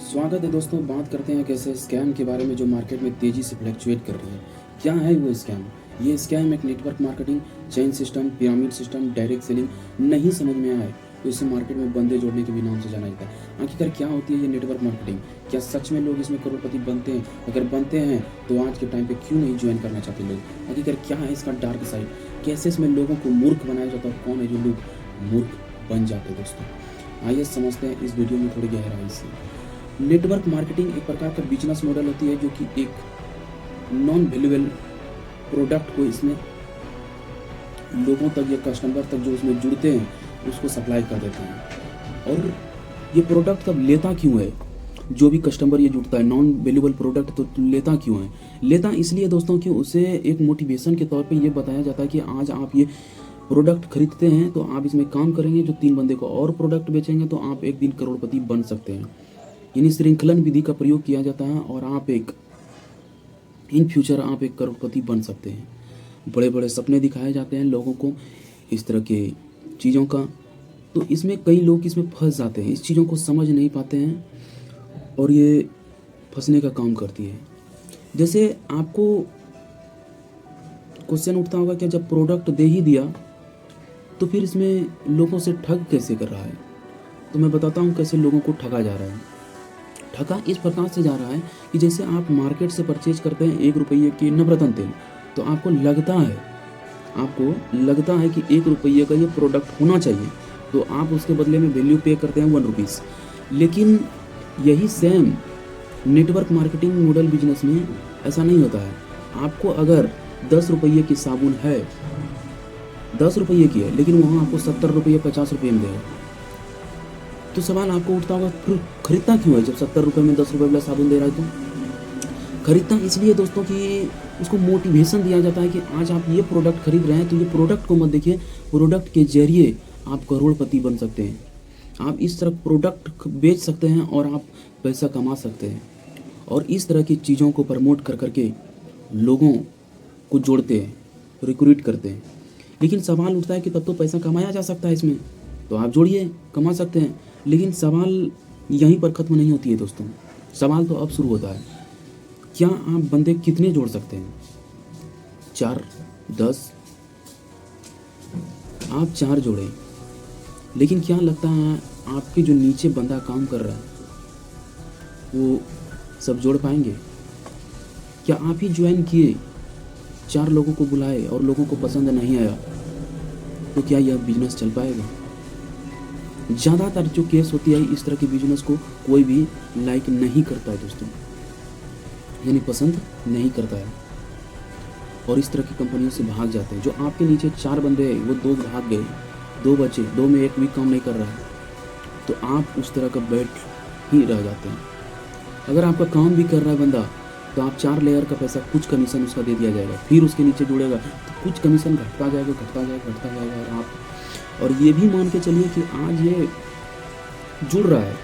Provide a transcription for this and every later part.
स्वागत है दोस्तों। बात करते हैं कैसे स्कैम के बारे में जो मार्केट में तेज़ी से फ्लक्चुएट कर रही है। क्या है वो स्कैम? ये स्कैम एक network marketing, chain system, pyramid system, direct selling नहीं समझ में आए तो इसे मार्केट में बंदे जोड़ने के भी नाम से जाना जाता है। आखिरकार क्या होती है ये नेटवर्क मार्केटिंग? क्या सच में लोग इसमें करोड़पति बनते हैं? अगर बनते हैं तो आज के टाइम पे क्यों नहीं ज्वाइन करना चाहते लोग? आखिरकार क्या है इसका डार्क साइड? कैसे इसमें लोगों को मूर्ख बनाया जाता है? कौन है जो लोग मूर्ख बन जाते हैं? दोस्तों आइए समझते हैं इस वीडियो में थोड़ी गहराई से। नेटवर्क मार्केटिंग एक प्रकार का बिजनेस मॉडल होती है जो कि एक नॉन वैल्यूएबल प्रोडक्ट को इसमें लोगों तक या कस्टमर तक जो उसमें जुड़ते हैं उसको सप्लाई कर देते हैं। और ये प्रोडक्ट तब लेता क्यों है? जो भी कस्टमर ये जुड़ता है नॉन वैल्यूएबल प्रोडक्ट तो लेता क्यों है? लेता इसलिए दोस्तों कि उसे एक मोटिवेशन के तौर पे ये बताया जाता है कि आज आप ये प्रोडक्ट खरीदते हैं तो आप इसमें काम करेंगे, जो 3 बंदे को और प्रोडक्ट बेचेंगे तो आप एक दिन करोड़पति बन सकते हैं। यानी श्रृंखलन विधि का प्रयोग किया जाता है और आप इन फ्यूचर आप एक करोड़पति बन सकते हैं। बड़े बड़े सपने दिखाए जाते हैं लोगों को इस तरह के चीज़ों का। तो इसमें कई लोग इसमें फंस जाते हैं, इस चीज़ों को समझ नहीं पाते हैं और ये फंसने का काम करती है। जैसे आपको क्वेश्चन उठता होगा कि जब प्रोडक्ट दे ही दिया तो फिर इसमें लोगों से ठग कैसे कर रहा है? तो मैं बताता हूँ कैसे लोगों को ठगा जा रहा है। ठगा इस प्रकार से जा रहा है कि जैसे आप मार्केट से परचेज करते हैं 1 रुपये की नवरत्न तेल, तो आपको लगता है कि 1 रुपये का ये प्रोडक्ट होना चाहिए, तो आप उसके बदले में वैल्यू पे करते हैं 1 रुपीज़। लेकिन यही same network marketing model business में ऐसा नहीं होता है। आपको अगर 10 रुपये की साबुन है, 10 रुपये की है, लेकिन वहाँ आपको 70 रुपये 50 रुपये में देगा, तो सवाल आपको उठता होगा फिर खरीदता क्यों है? जब 70 रुपये में 10 रुपये वाला साबुन दे रहा है तो खरीदता इसलिए दोस्तों कि उसको मोटिवेशन दिया जाता है कि आज आप ये प्रोडक्ट खरीद रहे हैं तो ये प्रोडक्ट को मत देखिए, प्रोडक्ट के जरिए आप करोड़पति बन सकते हैं। आप इस तरह प्रोडक्ट बेच सकते हैं और आप पैसा कमा सकते हैं। और इस तरह की चीज़ों को प्रमोट कर करके लोगों को जोड़ते हैं, रिक्रूट करते हैं। लेकिन सवाल उठता है कि तब तो पैसा कमाया जा सकता है इसमें, तो आप जोड़िए, कमा सकते हैं। लेकिन सवाल यहीं पर ख़त्म नहीं होती है दोस्तों, सवाल तो अब शुरू होता है। क्या आप बंदे कितने जोड़ सकते हैं? 4, 10? आप 4 जोड़ें, लेकिन क्या लगता है आपके जो नीचे बंदा काम कर रहा है वो सब जोड़ पाएंगे? क्या आप ही ज्वाइन किए, 4 लोगों को बुलाए और लोगों को पसंद नहीं आया, तो क्या यह बिजनेस चल पाएगा? ज़्यादातर जो केस होती है इस तरह के बिजनेस को कोई भी लाइक नहीं करता है दोस्तों, यानी पसंद नहीं करता है और इस तरह की कंपनियों से भाग जाते हैं। जो आपके नीचे 4 बंदे हैं वो 2 भाग गए, 2 बचे, 2 में 1 भी काम नहीं कर रहा है, तो आप उस तरह का बैठ ही रह जाते हैं। अगर आपका काम भी कर रहा है बंदा तो आप 4 लेयर का पैसा कुछ कमीशन उसका दे दिया जाएगा, फिर उसके नीचे जुड़ेगा तो कुछ कमीशन घटता जाएगा और ये भी मान के चलिए कि आज ये जुड़ रहा है,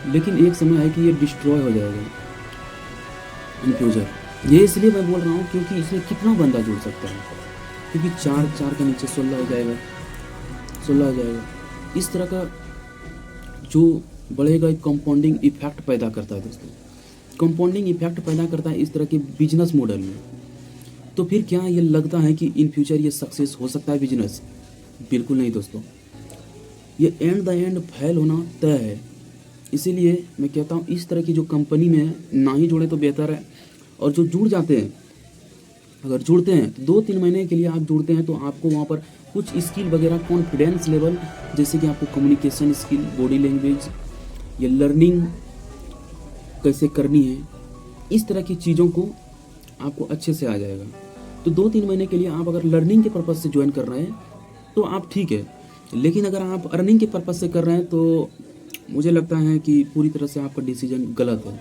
लेकिन एक समय है कि ये डिस्ट्रॉय हो जाएगा इन फ्यूचर। ये इसलिए मैं बोल रहा हूँ क्योंकि इसमें कितना बंदा जुड़ सकता है, क्योंकि 4 के नीचे 16 हो जाएगा। इस तरह का जो बढ़ेगा एक कंपाउंडिंग इफेक्ट पैदा करता है दोस्तों, कंपाउंडिंग इफेक्ट पैदा करता है इस तरह के बिजनेस मॉडल में। तो फिर क्या ये लगता है कि इन फ्यूचर ये सक्सेस हो सकता है बिजनेस? बिल्कुल नहीं दोस्तों, ये एंड द एंड फेल होना तय है। इसीलिए मैं कहता हूँ इस तरह की जो कंपनी में ना ही जुड़े तो बेहतर है। और जो जुड़ जाते हैं, अगर जुड़ते हैं तो 2-3 महीने के लिए आप जुड़ते हैं तो आपको वहाँ पर कुछ स्किल वगैरह, कॉन्फिडेंस लेवल, जैसे कि आपको कम्युनिकेशन स्किल, बॉडी लैंग्वेज या लर्निंग कैसे करनी है, इस तरह की चीज़ों को आपको अच्छे से आ जाएगा। तो 2-3 महीने के लिए आप अगर लर्निंग के पर्पज़ से ज्वाइन कर रहे हैं तो आप ठीक है, लेकिन अगर आप अर्निंग के पर्पज़ से कर रहे हैं तो मुझे लगता है कि पूरी तरह से आपका डिसीजन गलत है।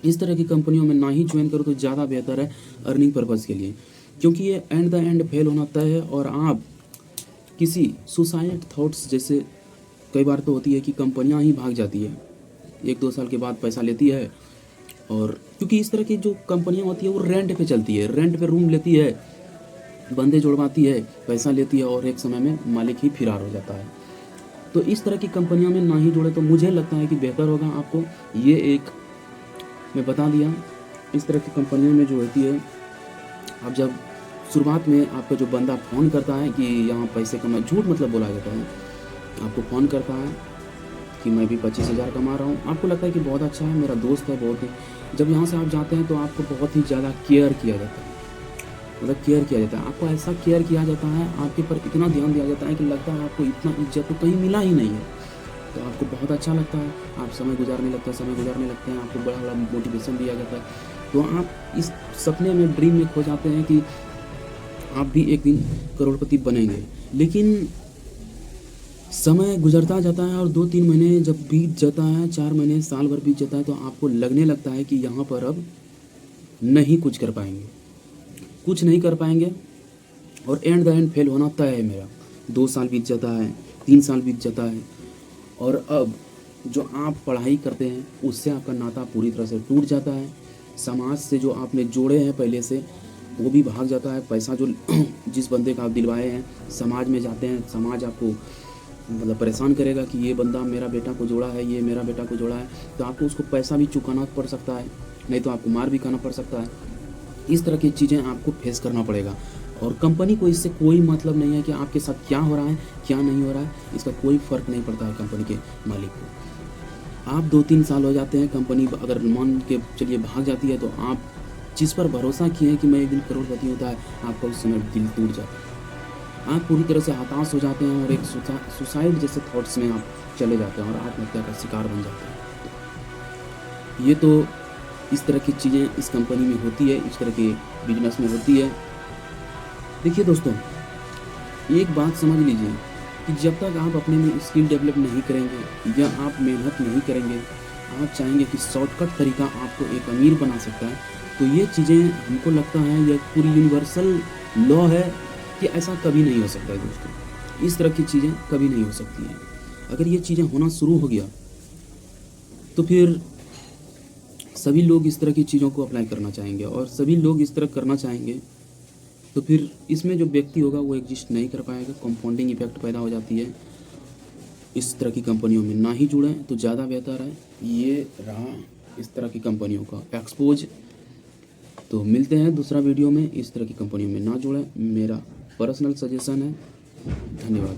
इस तरह की कंपनियों में ना ही ज्वाइन करो तो ज़्यादा बेहतर है अर्निंग पर्पज़ के लिए, क्योंकि ये एंड द एंड फेल होना तय है। और आप किसी सुसाइड थॉट्स, जैसे कई बार तो होती है कि कंपनियां ही भाग जाती है, 1-2 साल के बाद पैसा लेती है। और क्योंकि इस तरह की जो कंपनियां होती है वो रेंट पे चलती है, रेंट पे रूम लेती है, बंदे जुड़वाती है, पैसा लेती है और एक समय में मालिक ही फरार हो जाता है। तो इस तरह की कंपनियों में ना ही जुड़े तो मुझे लगता है कि बेहतर होगा आपको। ये एक मैं बता दिया। इस तरह की कंपनियों में जो होती है, आप जब शुरुआत में आपका जो बंदा फ़ोन करता है कि यहाँ पैसे कमा, झूठ मतलब बोला जाता है, आपको फ़ोन करता है कि मैं भी 25,000 कमा रहा हूँ, आपको लगता है कि बहुत अच्छा है, मेरा दोस्त है बहुत ही। जब यहाँ से आप जाते हैं तो आपको बहुत ही ज़्यादा केयर किया जाता है, मतलब केयर किया जाता है, आपको ऐसा केयर किया जाता है, आपके पर इतना ध्यान दिया जाता है कि लगता है आपको इतना इज्जत तो कहीं मिला ही नहीं है। तो आपको बहुत अच्छा लगता है, आप समय गुजारने लगते हैं, आपको बड़ा बड़ा मोटिवेशन दिया जाता है। तो आप इस सपने में, ड्रीम में खो जाते हैं कि आप भी एक दिन करोड़पति बनेंगे। लेकिन समय गुजरता जाता है और 2-3 महीने जब बीत जाता है, 4 महीने, साल भर बीत जाता है, तो आपको लगने लगता है कि यहाँ पर अब नहीं कुछ कर पाएंगे, कुछ नहीं कर पाएंगे और एंड द एंड फेल होना तय है मेरा। 2 साल बीत जाता है, 3 साल बीत जाता है और अब जो आप पढ़ाई करते हैं उससे आपका नाता पूरी तरह से टूट जाता है। समाज से जो आपने जोड़े हैं पहले से, वो भी भाग जाता है। पैसा जो जिस बंदे का आप दिलवाए हैं, समाज में जाते हैं, समाज आपको मतलब परेशान करेगा कि ये बंदा मेरा बेटा को जोड़ा है, ये मेरा बेटा को जोड़ा है, तो आपको उसको पैसा भी चुकाना पड़ सकता है, नहीं तो आपको मार भी खाना पड़ सकता है। इस तरह की चीज़ें आपको फेस करना पड़ेगा और कंपनी को इससे कोई मतलब नहीं है कि आपके साथ क्या हो रहा है, क्या नहीं हो रहा है, इसका कोई फ़र्क नहीं पड़ता है कंपनी के मालिक को। आप 2-3 साल हो जाते हैं, कंपनी अगर मान के चलिए भाग जाती है, तो आप जिस पर भरोसा किए हैं कि मैं एक दिन करोड़पति होता है, आपका उस समय दिल टूट जाता है, आप पूरी तरह से हताश हो जाते हैं और एक सुसाइड जैसे थॉट्स में आप चले जाते हैं और आत्महत्या का शिकार बन जाते हैं। ये तो इस तरह की चीज़ें इस कंपनी में होती है, इस तरह के बिजनेस में होती है। देखिए दोस्तों, एक बात समझ लीजिए कि जब तक आप अपने में स्किल डेवलप नहीं करेंगे या आप मेहनत नहीं करेंगे, आप चाहेंगे कि शॉर्टकट तरीका आपको एक अमीर बना सकता है, तो ये चीज़ें हमको लगता है यह पूरी यूनिवर्सल लॉ है कि ऐसा कभी नहीं हो सकता है दोस्तों। इस तरह की चीज़ें कभी नहीं हो सकती हैं। अगर ये चीज़ें होना शुरू हो गया तो फिर सभी लोग इस तरह की चीज़ों को अप्लाई करना चाहेंगे और सभी लोग इस तरह करना चाहेंगे, तो फिर इसमें जो व्यक्ति होगा वो एग्जिस्ट नहीं कर पाएगा। कंपाउंडिंग इफेक्ट पैदा हो जाती है। इस तरह की कंपनियों में ना ही जुड़ें तो ज़्यादा बेहतर है। ये रहा इस तरह की कंपनियों का एक्सपोज। तो मिलते हैं दूसरा वीडियो में। इस तरह की कंपनियों में ना जुड़ें, मेरा पर्सनल सजेशन है। धन्यवाद।